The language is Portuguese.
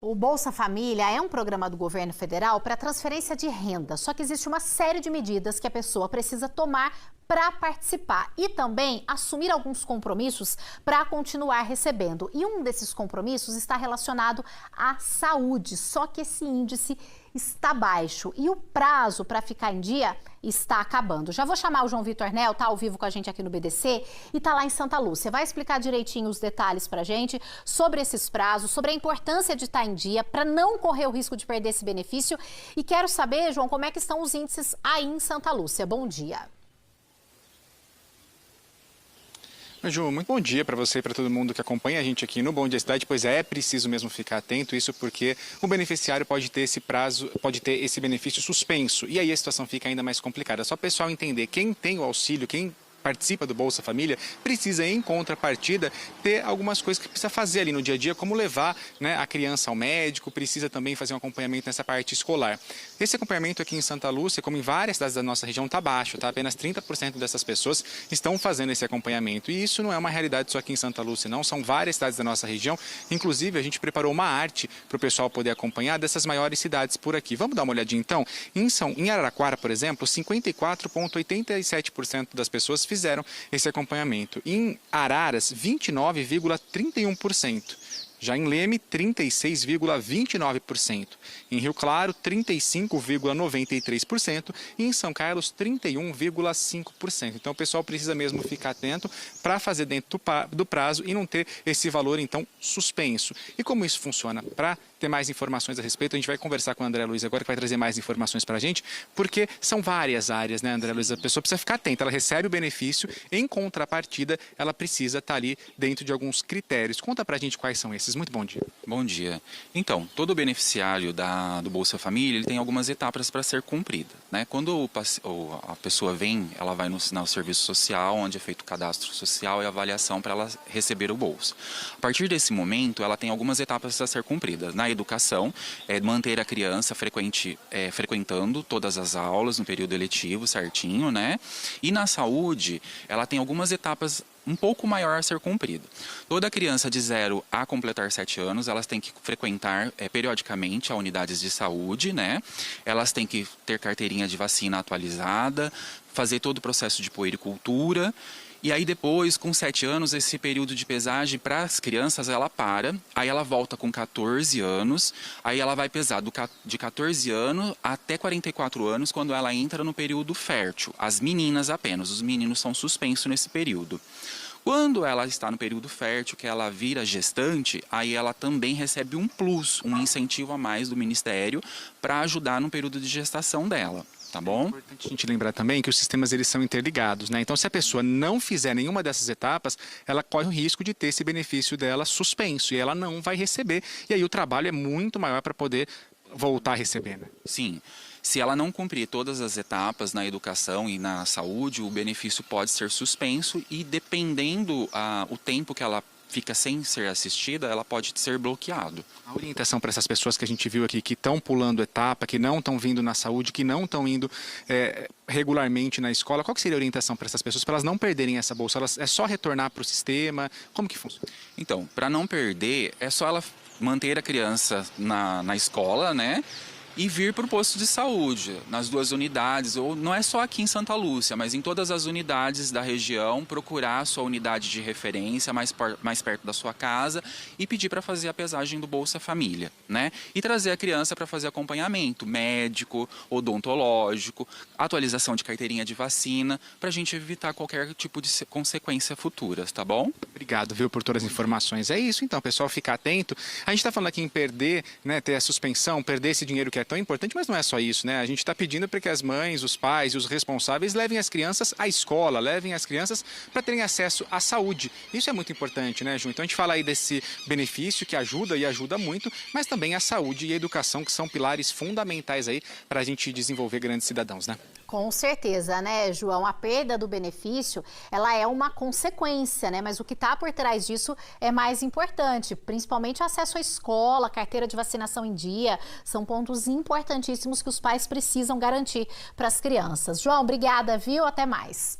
O Bolsa Família é um programa do governo federal para transferência de renda, só que existe uma série de medidas que a pessoa precisa tomar para participar e também assumir alguns compromissos para continuar recebendo. E um desses compromissos está relacionado à saúde, só que esse índice está baixo e o prazo para ficar em dia está acabando. Já vou chamar o João Vitor Nel, tá ao vivo com a gente aqui no BDC e tá lá em Santa Lúcia. Vai explicar direitinho os detalhes pra gente sobre esses prazos, sobre a importância de estar em dia para não correr o risco de perder esse benefício. E quero saber, João, como é que estão os índices aí em Santa Lúcia. Bom dia. Ju, muito bom dia para você e para todo mundo que acompanha a gente aqui no Bom Dia Cidade, pois é preciso mesmo ficar atento, isso porque o beneficiário pode ter esse prazo, pode ter esse benefício suspenso, e aí a situação fica ainda mais complicada. Só o pessoal entender, quem tem o auxílio, quem participa do Bolsa Família, precisa, em contrapartida, ter algumas coisas que precisa fazer ali no dia a dia, como levar, né, a criança ao médico, precisa também fazer um acompanhamento nessa parte escolar. Esse acompanhamento aqui em Santa Lúcia, como em várias cidades da nossa região, está baixo, tá? Apenas 30% dessas pessoas estão fazendo esse acompanhamento. E isso não é uma realidade só aqui em Santa Lúcia, não. São várias cidades da nossa região. Inclusive, a gente preparou uma arte para o pessoal poder acompanhar dessas maiores cidades por aqui. Vamos dar uma olhadinha, então? Em Araraquara, por exemplo, 54,87% das pessoas fizeram esse acompanhamento. Em Araras, 29,31%. Já em Leme, 36,29%. Em Rio Claro, 35,93%. E em São Carlos, 31,5%. Então o pessoal precisa mesmo ficar atento para fazer dentro do prazo e não ter esse valor, então, suspenso. E como isso funciona? Para ter mais informações a respeito, a gente vai conversar com a André Luiz agora, que vai trazer mais informações para a gente, porque são várias áreas, né, André Luiz? A pessoa precisa ficar atenta, ela recebe o benefício, em contrapartida, ela precisa estar ali dentro de alguns critérios. Conta para a gente quais são esses. Muito bom dia. Bom dia. Então, todo beneficiário do Bolsa Família, ele tem algumas etapas para ser cumprida, né? Quando a pessoa vem, ela vai no serviço social, onde é feito o cadastro social e a avaliação para ela receber o bolsa. A partir desse momento, ela tem algumas etapas a ser cumpridas. Na educação, manter a criança frequentando todas as aulas no período eletivo certinho, né? E na saúde, ela tem algumas etapas um pouco maior a ser cumprido. Toda criança de 0 a completar 7 anos, elas têm que frequentar periodicamente a unidades de saúde, né? Elas têm que ter carteirinha de vacina atualizada, fazer todo o processo de puericultura. E aí depois, com 7 anos, esse período de pesagem para as crianças, ela para, aí ela volta com 14 anos, aí ela vai pesar de 14 anos até 44 anos, quando ela entra no período fértil. As meninas apenas, os meninos são suspensos nesse período. Quando ela está no período fértil, que ela vira gestante, aí ela também recebe um plus, um incentivo a mais do Ministério para ajudar no período de gestação dela. Tá bom? É importante a gente lembrar também que os sistemas eles são interligados, né? Então, se a pessoa não fizer nenhuma dessas etapas, ela corre o risco de ter esse benefício dela suspenso e ela não vai receber. E aí o trabalho é muito maior para poder voltar a receber, né? Sim. Se ela não cumprir todas as etapas na educação e na saúde, o benefício pode ser suspenso e, dependendo o tempo que ela fica sem ser assistida, ela pode ser bloqueado. A orientação para essas pessoas que a gente viu aqui, que estão pulando etapa, que não estão vindo na saúde, que não estão indo regularmente na escola, qual que seria a orientação para essas pessoas, para elas não perderem essa bolsa? É só retornar para o sistema? Como que funciona? Então, para não perder, é só ela manter a criança na escola, né? E vir para o posto de saúde, nas 2 unidades, ou não é só aqui em Santa Lúcia, mas em todas as unidades da região, procurar a sua unidade de referência mais perto da sua casa e pedir para fazer a pesagem do Bolsa Família, né? E trazer a criança para fazer acompanhamento médico, odontológico, atualização de carteirinha de vacina, para a gente evitar qualquer tipo de consequência futuras, tá bom? Obrigado, viu, por todas as informações. É isso, então, pessoal, ficar atento. A gente está falando aqui em perder, né, ter a suspensão, perder esse dinheiro que é tão importante, mas não é só isso, né? A gente está pedindo para que as mães, os pais e os responsáveis levem as crianças à escola, levem as crianças para terem acesso à saúde. Isso é muito importante, né, Ju? Então a gente fala aí desse benefício que ajuda e ajuda muito, mas também a saúde e a educação, que são pilares fundamentais aí para a gente desenvolver grandes cidadãos, né? Com certeza, né, João? A perda do benefício, ela é uma consequência, né? Mas o que está por trás disso é mais importante, principalmente o acesso à escola, carteira de vacinação em dia, são pontos importantíssimos que os pais precisam garantir para as crianças. João, obrigada, viu? Até mais.